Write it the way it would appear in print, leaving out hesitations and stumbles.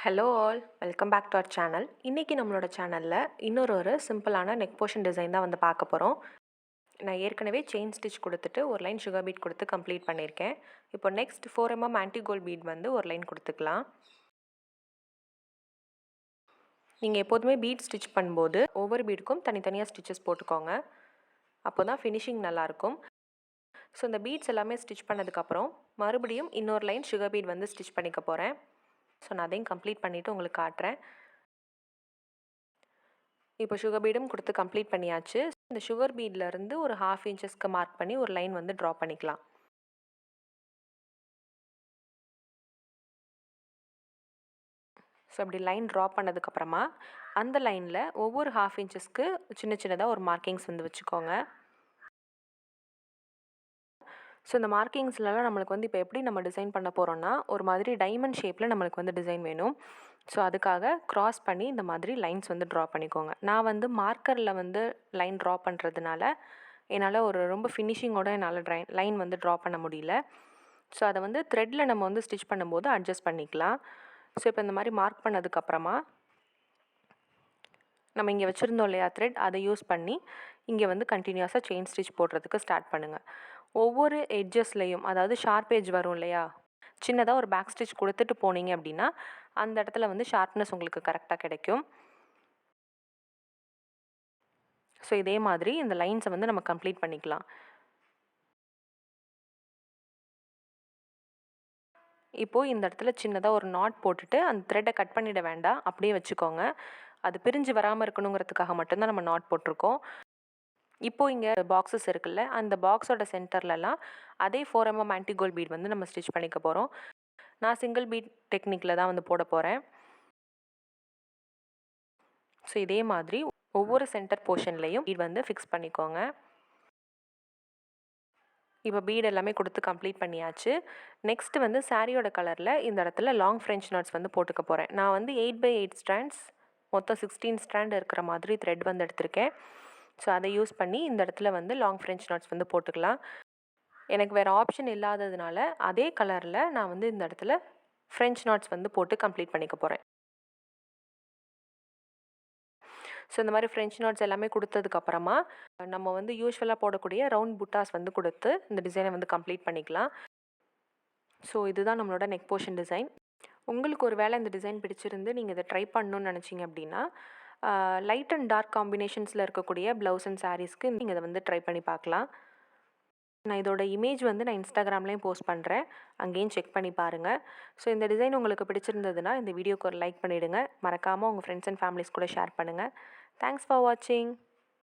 Hello all, welcome back to our channel. இன்றைக்கி நம்மளோட சேனலில் இன்னொரு சிம்பிளான நெக் போர்ஷன் டிசைன் தான் வந்து பார்க்க போகிறோம். நான் ஏற்கனவே செயின் ஸ்டிச் கொடுத்துட்டு ஒரு லைன் சுகர் பீட் கொடுத்து கம்ப்ளீட் பண்ணியிருக்கேன். இப்போ நெக்ஸ்ட் 4 ஆன்டி கோல்ட் பீட் வந்து ஒரு லைன் கொடுத்துக்கலாம். நீங்கள் எப்போதுமே பீட் ஸ்டிச் பண்ணும்போது ஒவ்வொரு பீடுக்கும் தனித்தனியாக ஸ்டிச்சஸ் போட்டுக்கோங்க. அப்போ தான் ஃபினிஷிங் நல்லாயிருக்கும். ஸோ இந்த பீட்ஸ் எல்லாமே ஸ்டிச் பண்ணதுக்கப்புறம் மறுபடியும் இன்னொரு லைன் சுகர் பீட் வந்து ஸ்டிச் பண்ணிக்க போகிறேன். ஸோ நான் அதையும் கம்ப்ளீட் பண்ணிவிட்டு உங்களுக்கு காட்டுறேன். இப்போ சுகர் பீடும் கொடுத்து கம்ப்ளீட் பண்ணியாச்சு. இந்த சுகர் பீட்லேருந்து ஒரு 1/2 இன்ச்சஸ்க்கு மார்க் பண்ணி ஒரு லைன் வந்து ட்ரா பண்ணிக்கலாம். ஸோ அப்படி லைன் ட்ரா பண்ணதுக்கப்புறமா அந்த லைனில் ஒவ்வொரு 1/2 இன்ச்சஸ்க்கு சின்னதாக ஒரு மார்க்கிங்ஸ் வந்து வச்சுக்கோங்க. ஸோ இந்த மார்க்கிங்ஸ்லாம் நம்மளுக்கு வந்து இப்போ எப்படி நம்ம டிசைன் பண்ண போகிறோன்னா, ஒரு மாதிரி டைமண்ட் ஷேப்பில் நம்மளுக்கு வந்து டிசைன் வேணும். ஸோ அதுக்காக க்ராஸ் பண்ணி இந்த மாதிரி லைன்ஸ் வந்து ட்ரா பண்ணிக்கோங்க. நான் வந்து மார்க்கரில் வந்து லைன் ட்ரா பண்ணுறதுனால என்னால் ஒரு ரொம்ப ஃபினிஷிங்கோடு என்னால் லைன் வந்து ட்ரா பண்ண முடியல. ஸோ அதை வந்து த்ரெட்டில் நம்ம வந்து ஸ்டிச் பண்ணும்போது அட்ஜஸ்ட் பண்ணிக்கலாம். ஸோ இப்போ இந்த மாதிரி மார்க் பண்ணதுக்கப்புறமா நம்ம இங்கே வச்சுருந்தோம் இல்லையா த்ரெட், அதை யூஸ் பண்ணி இங்கே வந்து கண்டினியூஸாக செயின் ஸ்டிச் போடுறதுக்கு ஸ்டார்ட் பண்ணுங்கள். ஒவ்வொரு எட்ஜஸ்லேயும், அதாவது ஷார்ப் எட்ஜ் வரும் இல்லையா, சின்னதாக ஒரு பேக் ஸ்டிச் கொடுத்துட்டு போனீங்க அப்படின்னா அந்த இடத்துல வந்து ஷார்ப்னஸ் உங்களுக்கு கரெக்டாக கிடைக்கும். ஸோ இதே மாதிரி இந்த லைன்ஸை வந்து நம்ம கம்ப்ளீட் பண்ணிக்கலாம். இப்போது இந்த இடத்துல சின்னதாக ஒரு நாட் போட்டுட்டு அந்த த்ரெட்டை கட் பண்ணிட வேண்டாம், அப்படியே வச்சுக்கோங்க. அது பிரிஞ்சு வராமல் இருக்கணுங்கிறதுக்காக மட்டும்தான் நம்ம நாட் போட்டிருக்கோம். இப்போது இங்கே பாக்ஸஸ் இருக்குல்ல, அந்த பாக்ஸோட சென்டர்லலாம் அதே 4 ஆன்டி கோல்ட் பீட் வந்து நம்ம ஸ்டிச் பண்ணிக்க போகிறோம். நான் சிங்கிள் பீட் டெக்னிக்கில் தான் வந்து போட போகிறேன். ஸோ இதே மாதிரி ஒவ்வொரு சென்டர் போர்ஷன்லேயும் பீட் வந்து ஃபிக்ஸ் பண்ணிக்கோங்க. இப்போ பீட் எல்லாமே கொடுத்து கம்ப்ளீட் பண்ணியாச்சு. நெக்ஸ்ட்டு வந்து சாரியோட கலரில் இந்த இடத்துல லாங் ஃப்ரெஞ்ச் நாட்ஸ் வந்து போட்டுக்க போகிறேன். நான் வந்து 8x8 ஸ்ட்ராண்ட்ஸ், மொத்தம் 16 ஸ்ட்ராண்ட் இருக்கிற மாதிரி த்ரெட் வந்து எடுத்திருக்கேன். ஸோ அதை யூஸ் பண்ணி இந்த இடத்துல வந்து லாங் ஃப்ரெஞ்ச் நாட்ஸ் வந்து போட்டுக்கலாம். எனக்கு வேறு ஆப்ஷன் இல்லாததுனால அதே கலரில் நான் வந்து இந்த இடத்துல ஃப்ரெஞ்ச் நாட்ஸ் வந்து போட்டு கம்ப்ளீட் பண்ணிக்க போகிறேன். ஸோ இந்த மாதிரி ஃப்ரெஞ்ச் நாட்ஸ் எல்லாமே கொடுத்ததுக்கப்புறமா நம்ம வந்து யூஸ்வலாக போடக்கூடிய ரவுண்ட் புட்டாஸ் வந்து கொடுத்து இந்த டிசைனை வந்து கம்ப்ளீட் பண்ணிக்கலாம். ஸோ இதுதான் நம்மளோட நெக் போர்ஷன் டிசைன். உங்களுக்கு ஒரு வேளை இந்த டிசைன் பிடிச்சிருந்து நீங்கள் இதை ட்ரை பண்ணணுன்னு நினச்சிங்க அப்படின்னா லைட் அண்ட் டார்க் காம்பினேஷன்ஸில் இருக்கக்கூடிய ப்ளவுஸ் அண்ட் சாரீஸ்க்கு நீங்கள் இதை வந்து ட்ரை பண்ணி பார்க்கலாம். நான் இதோட இமேஜ் வந்து நான் இன்ஸ்டாகிராம்லேயும் போஸ்ட் பண்ணுறேன், அங்கேயும் செக் பண்ணி பாருங்கள். ஸோ இந்த டிசைன் உங்களுக்கு பிடிச்சிருந்ததுன்னா இந்த வீடியோக்கு ஒரு லைக் பண்ணிவிடுங்க. மறக்காமல் உங்கள் ஃப்ரெண்ட்ஸ் அண்ட் ஃபேமிலிஸ் கூட ஷேர் பண்ணுங்கள். தேங்க்ஸ் ஃபார் வாட்சிங்.